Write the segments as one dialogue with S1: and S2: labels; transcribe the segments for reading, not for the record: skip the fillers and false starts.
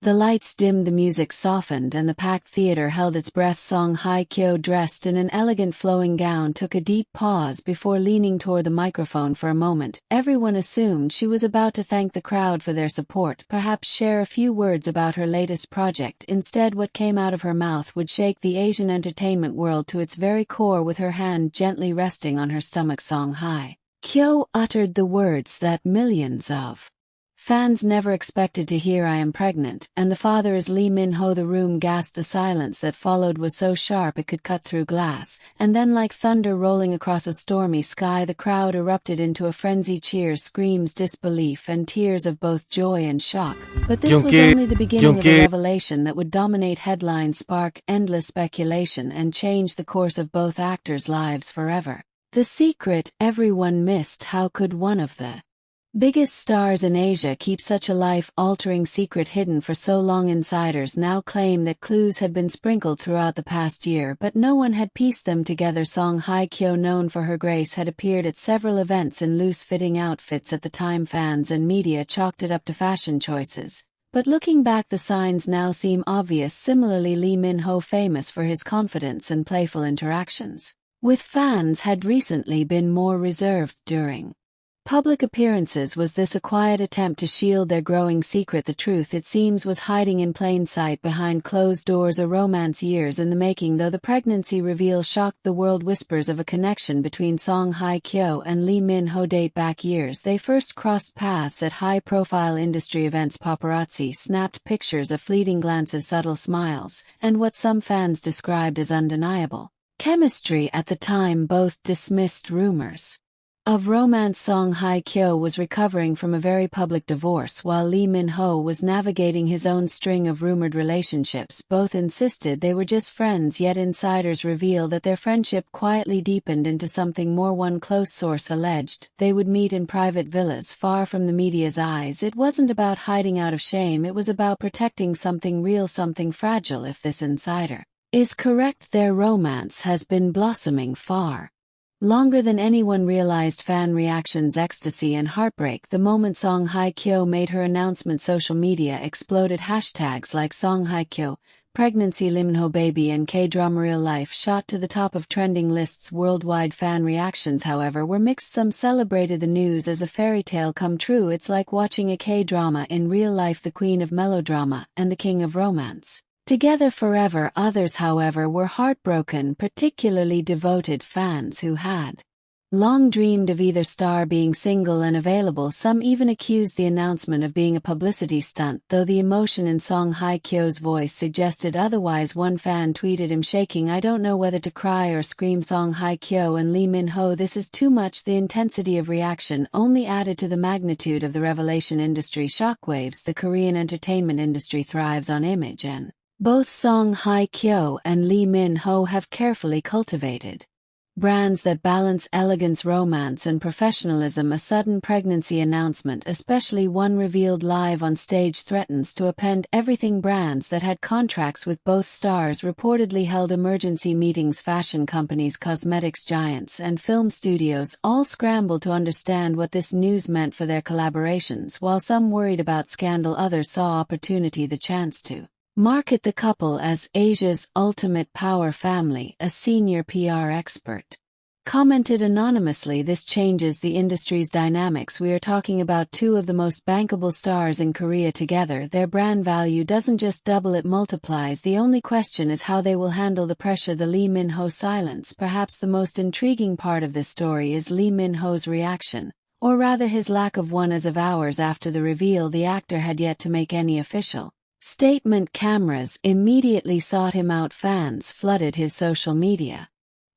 S1: The lights dimmed, the music softened, and the packed theater held its breath. Song Hye Kyo, dressed in an elegant flowing gown, took a deep pause before leaning toward the microphone. For a moment, everyone assumed she was about to thank the crowd for their support, perhaps share a few words about her latest project. Instead, what came out of her mouth would shake the Asian entertainment world to its very core. With her hand gently resting on her stomach, Song Hye Kyo uttered the words that millions of fans never expected to hear. "I am pregnant, and the father is Lee Min-ho." The room gasped. The silence that followed was so sharp it could cut through glass, and then, like thunder rolling across a stormy sky, the crowd erupted into a frenzy. Cheers, screams, disbelief, and tears of both joy and shock. But this was only the beginning of a revelation that would dominate headlines, spark endless speculation, and change the course of both actors' lives forever. The secret everyone missed. How could one of the biggest stars in Asia keep such a life-altering secret hidden for so long? Insiders now claim that clues had been sprinkled throughout the past year, but no one had pieced them together. Song Hye Kyo, known for her grace, had appeared at several events in loose-fitting outfits. At the time, fans and media chalked it up to fashion choices. But looking back, the signs now seem obvious. Similarly, Lee Min-ho, famous for his confidence and playful interactions with fans, had recently been more reserved during public appearances. Was this a quiet attempt to shield their growing secret? The truth, it seems, was hiding in plain sight behind closed doors. A romance years in the making. Though the pregnancy reveal shocked the world, whispers of a connection between Song Hye Kyo and Lee Min-ho date back years. They first crossed paths at high-profile industry events. Paparazzi snapped pictures of fleeting glances, subtle smiles, and what some fans described as undeniable chemistry. At the time, both dismissed rumors of romance. Song Hye Kyo was recovering from a very public divorce, while Lee Min-ho was navigating his own string of rumored relationships. Both insisted they were just friends, yet insiders reveal that their friendship quietly deepened into something more. One close source alleged they would meet in private villas far from the media's eyes. It wasn't about hiding out of shame, it was about protecting something real, something fragile. If this insider is correct, their romance has been blossoming far longer than anyone realized. Fan reactions, ecstasy, and heartbreak. The moment Song Hye Kyo made her announcement, social media exploded. Hashtags like Song Hye Kyo, pregnancy, Lee Min-ho baby, and K-drama real life shot to the top of trending lists worldwide. Fan reactions, however, were mixed. Some celebrated the news as a fairy tale come true. It's like watching a K-drama in real life, the queen of melodrama and the king of romance together forever. Others, however, were heartbroken, particularly devoted fans who had long dreamed of either star being single and available. Some even accused the announcement of being a publicity stunt, though the emotion in Song Hye Kyo's voice suggested otherwise. One fan tweeted, "I'm shaking. I don't know whether to cry or scream." Song Hye Kyo and Lee Min-ho, this is too much. The intensity of reaction only added to the magnitude of the revelation. Industry shockwaves. The Korean entertainment industry thrives on image, and both Song Hye Kyo and Lee Min-ho have carefully cultivated brands that balance elegance, romance, and professionalism. A sudden pregnancy announcement, especially one revealed live on stage, threatens to upend everything. Brands that had contracts with both stars reportedly held emergency meetings. Fashion companies, cosmetics giants, and film studios all scrambled to understand what this news meant for their collaborations. While some worried about scandal, others saw opportunity, the chance to market the couple as Asia's ultimate power family. A senior PR expert commented anonymously, "This changes the industry's dynamics. We are talking about two of the most bankable stars in Korea together. Their brand value doesn't just double, it multiplies. The only question is how they will handle the pressure." The Lee Min-ho silence. Perhaps the most intriguing part of this story is Lee Min-ho's reaction, or rather his lack of one. As of hours after the reveal, the actor had yet to make any official statement. Cameras immediately sought him out. Fans flooded his social media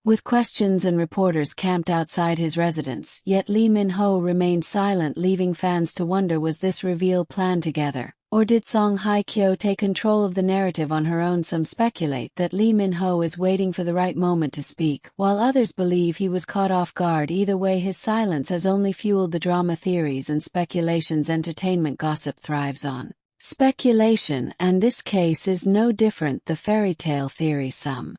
S1: with questions, and reporters camped outside his residence. Yet Lee Min-ho remained silent, leaving fans to wonder, was this reveal planned together, or did Song Hye Kyo take control of the narrative on her own? Some speculate that Lee Min-ho is waiting for the right moment to speak, while others believe he was caught off guard. Either way, his silence has only fueled the drama, theories, and speculations. Entertainment gossip thrives on speculation, and this case is no different. The fairy tale theory. Some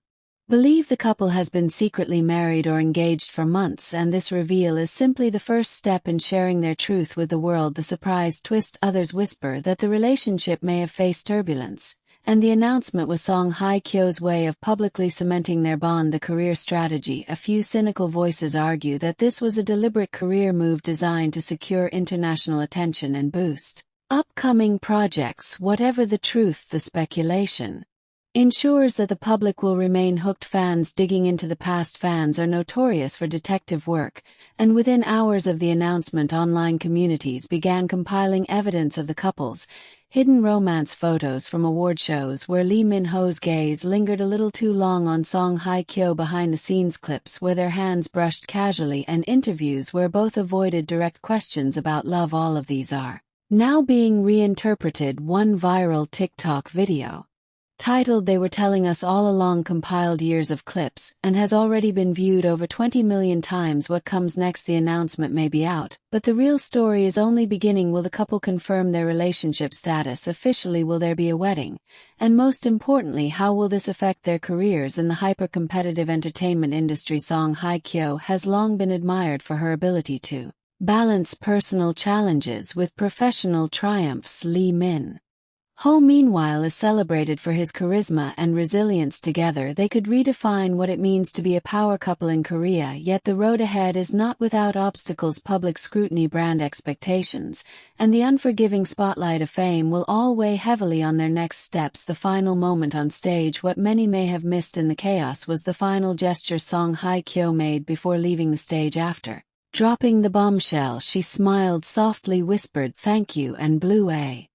S1: believe the couple has been secretly married or engaged for months, and this reveal is simply the first step in sharing their truth with the world. The surprise twist: others whisper that the relationship may have faced turbulence, and the announcement was Song Hye Kyo's way of publicly cementing their bond. The career strategy: a few cynical voices argue that this was a deliberate career move designed to secure international attention and boost upcoming projects. Whatever the truth, the speculation ensures that the public will remain hooked. Fans digging into the past: fans are notorious for detective work, and within hours of the announcement, online communities began compiling evidence of the couple's hidden romance. Photos from award shows where Lee Min-ho's gaze lingered a little too long on Song Hye Kyo, behind-the-scenes clips where their hands brushed casually, and interviews where both avoided direct questions about love. All of these are now being reinterpreted. One viral TikTok video, titled "They Were Telling Us All Along," compiled years of clips and has already been viewed over 20 million times. What comes next? The announcement may be out, but the real story is only beginning. Will the couple confirm their relationship status officially? Will there be a wedding? And most importantly, how will this affect their careers in the hyper-competitive entertainment industry? Song Hye Kyo has long been admired for her ability to balance personal challenges with professional triumphs. Lee Min-ho, meanwhile, is celebrated for his charisma and resilience. Together they could redefine what it means to be a power couple in Korea. Yet the road ahead is not without obstacles: public scrutiny, brand expectations, and the unforgiving spotlight of fame will all weigh heavily on their next steps. The final moment on stage: what many may have missed in the chaos was the final gesture Song Hye Kyo made before leaving the stage. After dropping the bombshell, she smiled softly, whispered "thank you," and blew a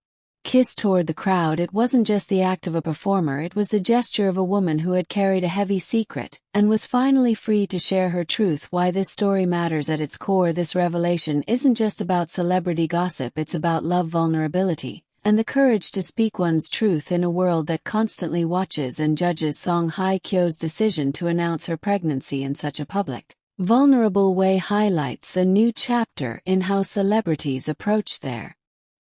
S1: kiss toward the crowd. It wasn't just the act of a performer, it was the gesture of a woman who had carried a heavy secret and was finally free to share her truth. Why this story matters: at its core, this revelation isn't just about celebrity gossip, it's about love, vulnerability, and the courage to speak one's truth in a world that constantly watches and judges. Song Hye Kyo's decision to announce her pregnancy in such a public, vulnerable way highlights a new chapter in how celebrities approach their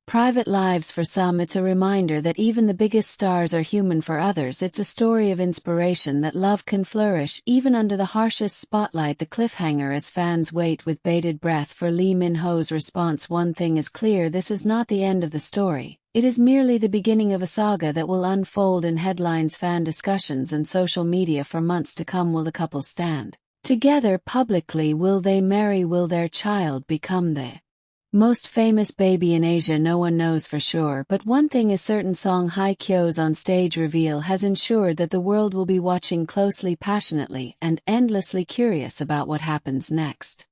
S1: private lives. For some, it's a reminder that even the biggest stars are human. For others, it's a story of inspiration that love can flourish even under the harshest spotlight. The cliffhanger: as fans wait with bated breath for Lee Min-ho's response. One thing is clear: this is not the end of the story. It is merely the beginning of a saga that will unfold in headlines, fan discussions, and social media for months to come. Will the couple stand together publicly? Will they marry? Will their child become the most famous baby in Asia? No one knows for sure, but one thing is certain: Song Hye Kyo's on-stage reveal has ensured that the world will be watching closely, passionately, and endlessly curious about what happens next.